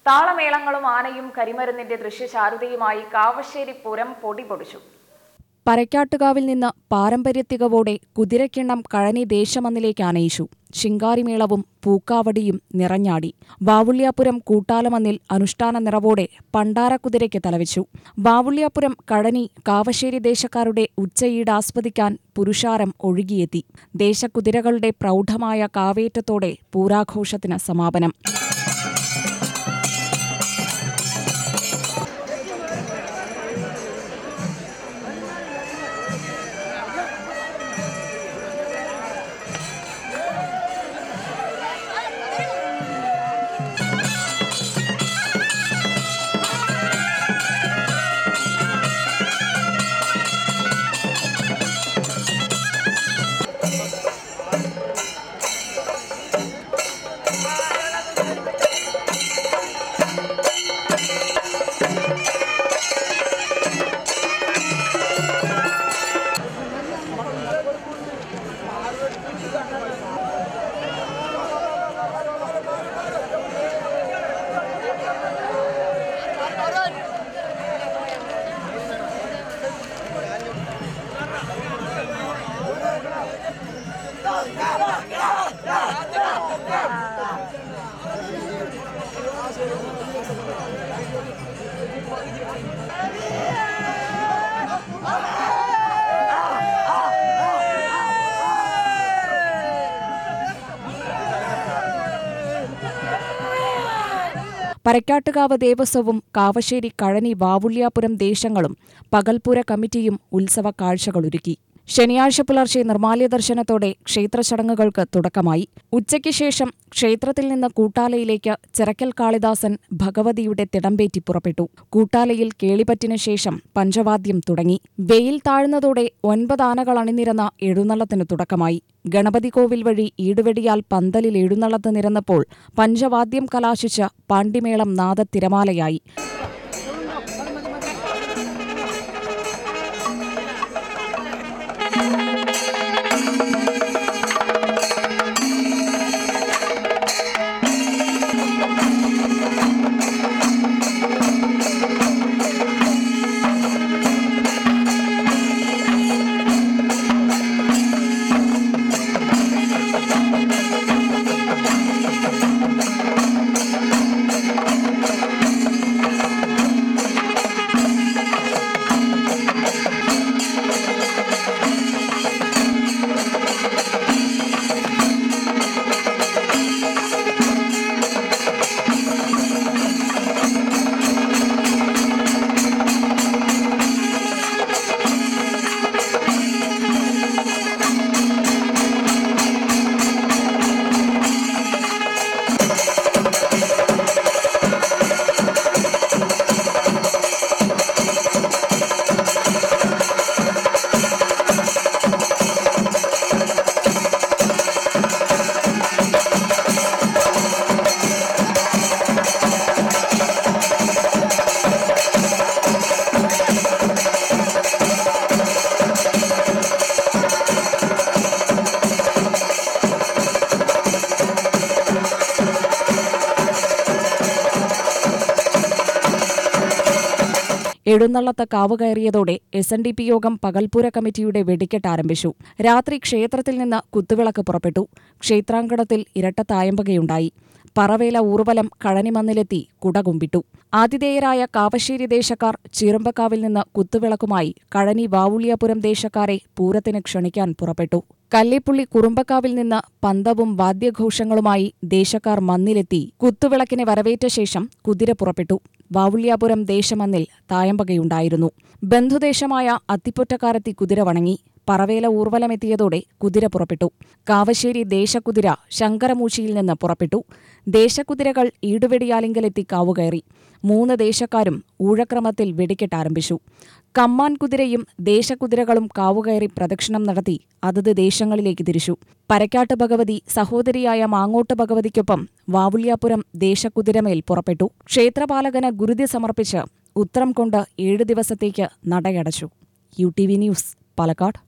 താളമേളങ്ങളും ആനയും കരിമരുന്നിന്റെ ദൃശ്യചാരുതയുമായി കാവശ്ശേരി പൂരം പൊടിപൊടിച്ചു. പരക്കാട്ടുകാവിൽ നിന്ന് പാരമ്പര്യത്തികവോടെ കുതിരക്കിണ്ണം കഴനി ദേശമന്നിലേക്ക് ആനയിച്ചു. ശിങ്കാരിമേളവും പൂക്കാവടിയും നിറഞ്ഞാടി. വാവുള്ള്യാപുരം കൂട്ടാലമന്നിൽ അനുഷ്ഠാന നിറവോടെ പണ്ടാരക്കുതിരയ്ക്ക് തലവെച്ചു. വാവുള്ള്യാപുരം കഴനി കാവശ്ശേരി ദേശക്കാരുടെ ഉച്ചയീട് ആസ്വദിക്കാൻ പുരുഷാരം ഒഴുകിയെത്തി. ദേശക്കുതിരകളുടെ പ്രൗഢമായ കാവേറ്റത്തോടെ പൂരാഘോഷത്തിന് സമാപനം. പരക്കാട്ടുകാവ് ദേവസ്വവും കാവശ്ശേരി കഴനി വാവുള്ള്യാപുരം ദേശങ്ങളും പകൽപ്പുര കമ്മിറ്റിയും ഉത്സവ കാഴ്ചകളൊരുക്കി. ശനിയാഴ്ച പുലർച്ചെ നിർമ്മാല്യ ദർശനത്തോടെ ക്ഷേത്രചടങ്ങുകൾക്ക് തുടക്കമായി. ഉച്ചയ്ക്ക് ശേഷം ക്ഷേത്രത്തിൽ നിന്ന് കൂട്ടാലയിലേക്ക് ചിറക്കൽ കാളിദാസൻ ഭഗവതിയുടെ തിടമ്പേറ്റി പുറപ്പെട്ടു. കൂട്ടാലയിൽ കേളിപറ്റിനു ശേഷം പഞ്ചവാദ്യം തുടങ്ങി. വെയിൽ താഴ്ന്നതോടെ 9 ആനകൾ അണിനിരന്ന എഴുന്നള്ളത്തിന് തുടക്കമായി. ഗണപതി കോവിൽ വഴി ഈടുവെടിയാൽ പന്തലിൽ എഴുന്നള്ളത്ത് നിരന്നപ്പോൾ പഞ്ചവാദ്യം കലാശിച്ച് പാണ്ടിമേളം നാദത്തിരമാലയായി. എഴുന്നള്ളത്ത് കാവുകയറിയതോടെ SNDP യോഗം പകൽപ്പുര കമ്മിറ്റിയുടെ വെടിക്കെട്ട് ആരംഭിച്ചു. രാത്രി ക്ഷേത്രത്തിൽ നിന്ന് കുത്തുവിളക്ക് പുറപ്പെട്ടു. ക്ഷേത്രാങ്കണത്തിൽ ഇരട്ടത്തായമ്പകയുണ്ടായി. പറവേല ഊർവലം കഴനിമന്നിലെത്തി കുടകുമ്പിട്ടു. ആതിഥേയരായ കാവശ്ശേരി ദേശക്കാർ ചീറുമ്പക്കാവിൽ നിന്ന് കുത്തുവിളക്കുമായി കഴനി വാവുള്ള്യാപുരം ദേശക്കാരെ പൂരത്തിന് ക്ഷണിക്കാൻ പുറപ്പെട്ടു. കല്ലേപ്പുള്ളി കുറുമ്പക്കാവിൽ നിന്ന് പന്തവും വാദ്യഘോഷങ്ങളുമായി ദേശക്കാർ മന്നിലെത്തി കുത്തുവിളക്കിനെ വരവേറ്റ ശേഷം കുതിര പുറപ്പെട്ടു. വാവുള്ള്യാപുരം ദേശമന്നിൽ തായമ്പകയുണ്ടായിരുന്നു. ബന്ധുദേശമായ അത്തിപ്പൊറ്റക്കാരെത്തി കുതിര വണങ്ങി. പറവേല ഊർവലമെത്തിയതോടെ കുതിര പുറപ്പെട്ടു. കാവശ്ശേരി ദേശക്കുതിര ശങ്കരമൂച്ചിയിൽ നിന്ന് പുറപ്പെട്ടു. ദേശക്കുതിരകൾ ഈടുവെടിയാലിങ്കലെത്തി കാവുകയറി. 3 ദേശക്കാരും ഊഴക്രമത്തിൽ വെടിക്കെട്ടാരംഭിച്ചു. കമ്മാൻ കുതിരയും ദേശക്കുതിരകളും കാവുകയറി പ്രദക്ഷിണം നടത്തി അതത് ദേശങ്ങളിലേക്ക് തിരിച്ചു. പരക്കാട്ട് ഭഗവതി സഹോദരിയായ മാങ്ങോട്ട് ഭഗവതിക്കൊപ്പം വാവുള്ള്യാപുരം ദേശക്കുതിരമേൽ പുറപ്പെട്ടു. ക്ഷേത്രപാലകന് ഗുരുതി സമർപ്പിച്ച് ഉത്രം കൊണ്ട് 7 ദിവസത്തേക്ക് നടയടച്ചു. UTV news, Palakkad.